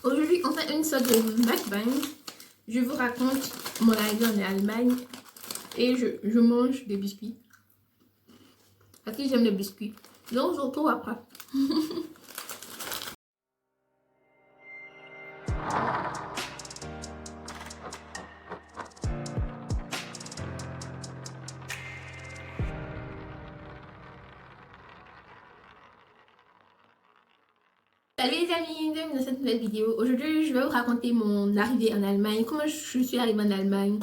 Aujourd'hui, on fait une sorte de mukbang. Je vous raconte mon arrivée en Allemagne et je mange des biscuits. Parce que j'aime les biscuits. Donc, on se retrouve après. Salut les amis, bienvenue dans cette nouvelle vidéo. Aujourd'hui, je vais vous raconter mon arrivée en Allemagne, comment je suis arrivée en Allemagne,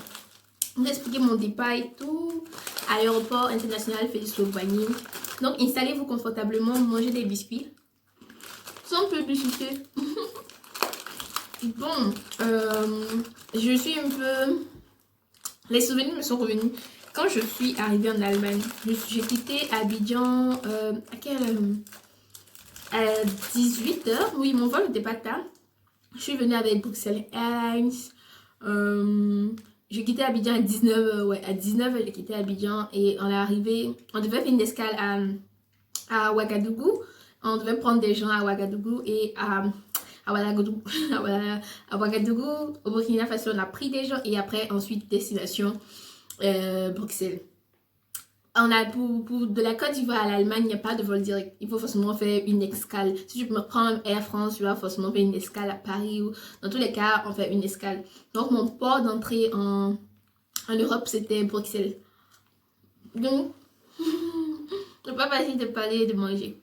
vous expliquer mon départ et tout, à l'aéroport international Félix-Houphouët-Boigny. Donc, installez-vous confortablement, mangez des biscuits, sans publicité. Bon, je suis un peu... Les souvenirs me sont revenus. Quand je suis arrivée en Allemagne, j'ai quitté Abidjan à quelle heure? À 18h, oui, mon vol n'était pas tard. Je suis venue avec Bruxelles Airlines. J'ai quitté Abidjan à 19h, ouais, à 19h j'ai quitté Abidjan et on est arrivé, on devait faire une escale à Ouagadougou. On devait prendre des gens à Ouagadougou et à Ouagadougou, à Ouagadougou, au Burkina Faso, on a pris des gens et après, ensuite, destination Bruxelles. On a pour de la Côte d'Ivoire à l'Allemagne, il n'y a pas de vol direct. Il faut forcément faire une escale. Si tu me prends Air France, tu vas forcément faire une escale à Paris ou dans tous les cas, on fait une escale. Donc, mon port d'entrée en Europe, c'était Bruxelles. Donc, c'est pas facile de parler et de manger.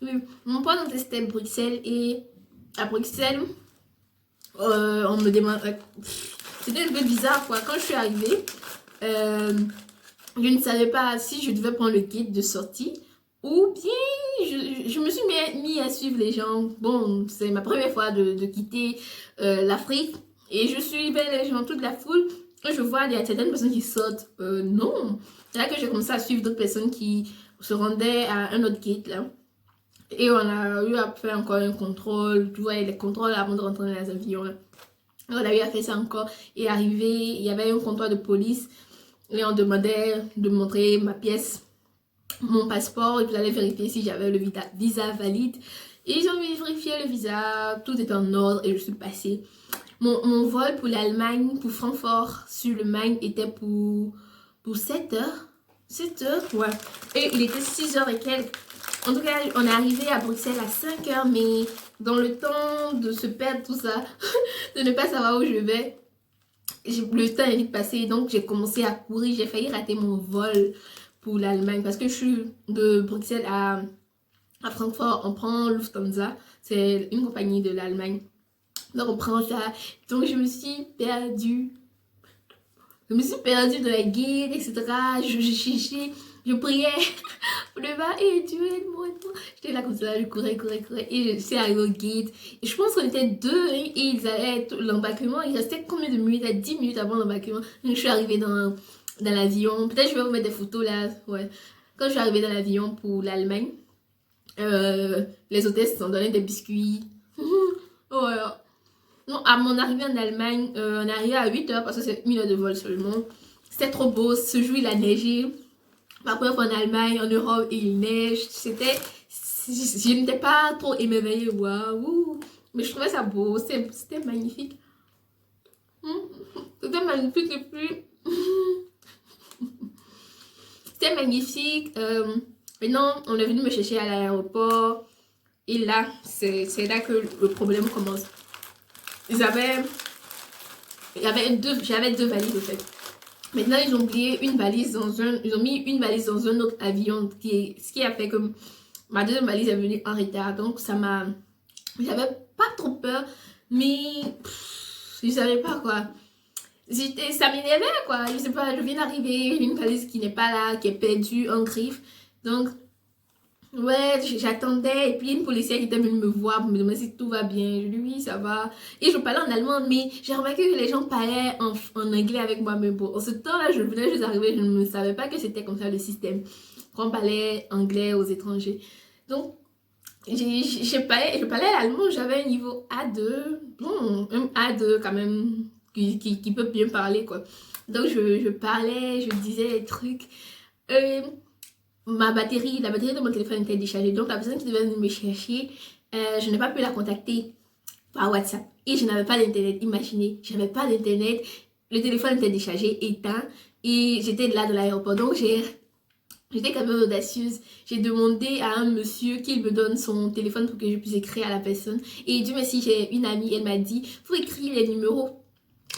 Oui, mon port d'entrée, c'était Bruxelles et à Bruxelles, on me demande... C'était un peu bizarre, quoi. Quand je suis arrivée... je ne savais pas si je devais prendre le guide de sortie ou bien je me suis mis à suivre les gens. Bon, c'est ma première fois de quitter l'Afrique et je suivais les gens, toute la foule. Et je vois, il y a certaines personnes qui sortent. Non. C'est là que j'ai commencé à suivre d'autres personnes qui se rendaient à un autre gate là. Et on a eu à faire encore un contrôle. Tu vois, les contrôles avant de rentrer dans les avions. Là. On a eu à faire ça encore. Et arrivé, il y avait un contrôle de police. Et on demandait de montrer ma pièce, mon passeport, et puis allaient vérifier si j'avais le visa valide. Et ils ont vérifié le visa, tout est en ordre et je suis passée. Mon vol pour l'Allemagne, pour Francfort sur le Main, était pour 7 heures. 7 heures, ouais. Et il était 6 heures et quelques. En tout cas, on est arrivé à Bruxelles à 5 heures, mais dans le temps de se perdre tout ça, de ne pas savoir où je vais, le temps est vite passé, donc j'ai commencé à courir. J'ai failli rater mon vol pour l'Allemagne parce que je suis de Bruxelles à Francfort. On prend Lufthansa, c'est une compagnie de l'Allemagne. Donc on prend ça. Donc je me suis perdue. Je me suis perdue dans la guide, etc. Je priais pour le bas et Dieu aide-moi. J'étais là comme ça, je courais. Et je suis arrivée au guide. Et je pense qu'on était deux et ils allaient l'embarquement. Il restait combien de minutes? À 10 minutes avant l'embarquement. Donc je suis arrivée dans l'avion. Peut-être je vais vous mettre des photos là. Ouais. Quand je suis arrivée dans l'avion pour l'Allemagne, les hôtesses ont donné des biscuits. Voilà. Non, à mon arrivée en Allemagne, on est arrivé à 8 heures parce que c'est 1 heure de vol seulement. C'était trop beau. Ce jour, il a neigé. Ma première fois en Allemagne, en Europe, il neige. Je n'étais pas trop émerveillée. Waouh! Mais je trouvais ça beau. C'était magnifique. C'était magnifique et puis... C'était magnifique. Maintenant, on est venu me chercher à l'aéroport. Et là, c'est là que le problème commence. J'avais deux valises en fait. Maintenant, ils ont oublié une valise ils ont mis une valise dans un autre avion, ce qui a fait que ma deuxième valise est venue en retard. Donc, j'avais pas trop peur, mais je savais pas quoi. Ça m'énervait quoi. Je sais pas, je viens d'arriver, une valise qui n'est pas là, qui est perdue en griffe. Donc, ouais, j'attendais et puis une policière qui était venue me voir pour me demander si tout va bien. Je lui dis oui, ça va. Et je parlais en allemand, mais j'ai remarqué que les gens parlaient en anglais avec moi. Mais bon, en ce temps-là, je venais juste d'arriver, je ne savais pas que c'était comme ça le système. Qu'on parlait anglais aux étrangers. Donc, je parlais allemand, j'avais un niveau A2. Bon, un A2 quand même, qui peut bien parler quoi. Donc, je parlais, je disais des trucs. La batterie de mon téléphone était déchargée. Donc la personne qui devait venir me chercher je n'ai pas pu la contacter par WhatsApp. Et je n'avais pas d'internet, imaginez, je n'avais pas d'internet, le téléphone était déchargé, éteint, et j'étais là de l'aéroport. Donc j'étais quand même audacieuse. J'ai demandé à un monsieur qu'il me donne son téléphone pour que je puisse écrire à la personne. Et Dieu merci, j'ai une amie, elle m'a dit, faut écrire les numéros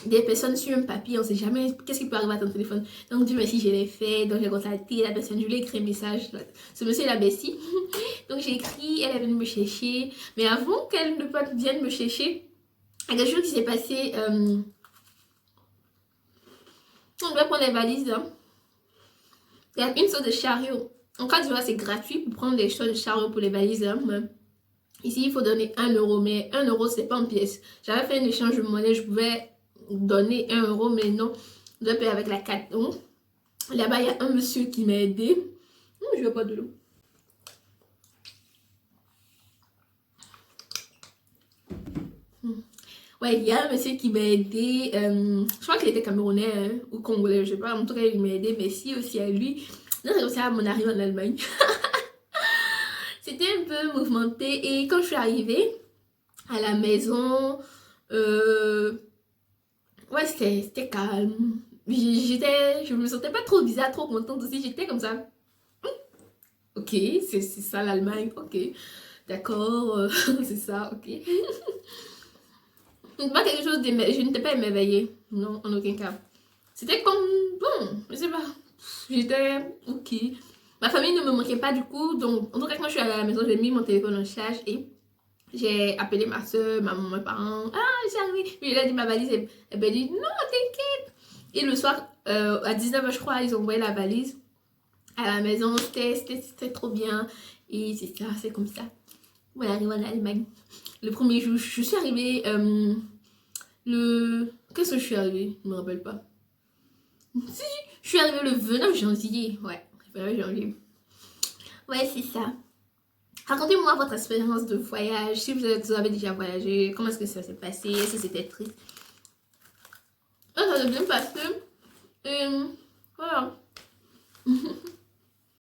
des personnes sur un papier, on sait jamais qu'est-ce qui peut arriver à ton téléphone. Donc Dieu merci, je l'ai fait. Donc j'ai contacté la personne, je lui ai écrit un message. Ce monsieur l'a Bessie. Donc j'ai écrit, elle est venue me chercher. Mais avant qu'elle ne vienne me chercher, il y a quelque chose qui s'est passé. On doit prendre les valises. Hein. Il y a une sorte de chariot. En cas d'Ivoire, c'est gratuit pour prendre des choses de chariot pour les valises. Hein. Ici, il faut donner 1 euro, mais 1 euro, c'est pas en pièces. J'avais fait un échange de monnaie, je pouvais donner 1 euro, mais non, je dois payer avec la carte. Là-bas, il y a un monsieur qui m'a aidé. Je vais boire de l'eau. Ouais, il y a un monsieur qui m'a aidé. Je crois qu'il était camerounais hein, ou congolais, je sais pas. En tout cas, il m'a aidé. Merci aussi à lui. Donc, c'est comme ça mon arrivée en Allemagne. C'était un peu mouvementé. Et quand je suis arrivée à la maison, ouais, c'était calme. Je me sentais pas trop bizarre, trop contente aussi. J'étais comme ça. Ok, c'est ça l'Allemagne. Ok, d'accord, c'est ça, ok. Pas quelque chose d'émerveillé. Je n'étais pas émerveillée. Non, en aucun cas. C'était comme, bon, je sais pas. J'étais ok. Ma famille ne me manquait pas du coup. Donc, en tout cas, quand je suis allée à la maison, j'ai mis mon téléphone en charge et j'ai appelé ma soeur, ma maman, mes parents. Ah, j'ai arrivé. Puis elle a dit ma valise. Elle m'a dit, non, t'inquiète. Et le soir, à 19h, je crois, ils ont envoyé la valise à la maison. C'était trop bien. Et c'est ça, c'est comme ça. On est arrivé en Allemagne. Le premier jour, je suis arrivée. Qu'est-ce que je suis arrivée? Je me rappelle pas. Si, je suis arrivée le 29 janvier. Ouais, 29 janvier. Ouais, c'est ça. Racontez-moi votre expérience de voyage. Si vous avez déjà voyagé, comment est-ce que ça s'est passé? Est-ce que c'était triste? Ah, ça s'est bien passé. Et voilà.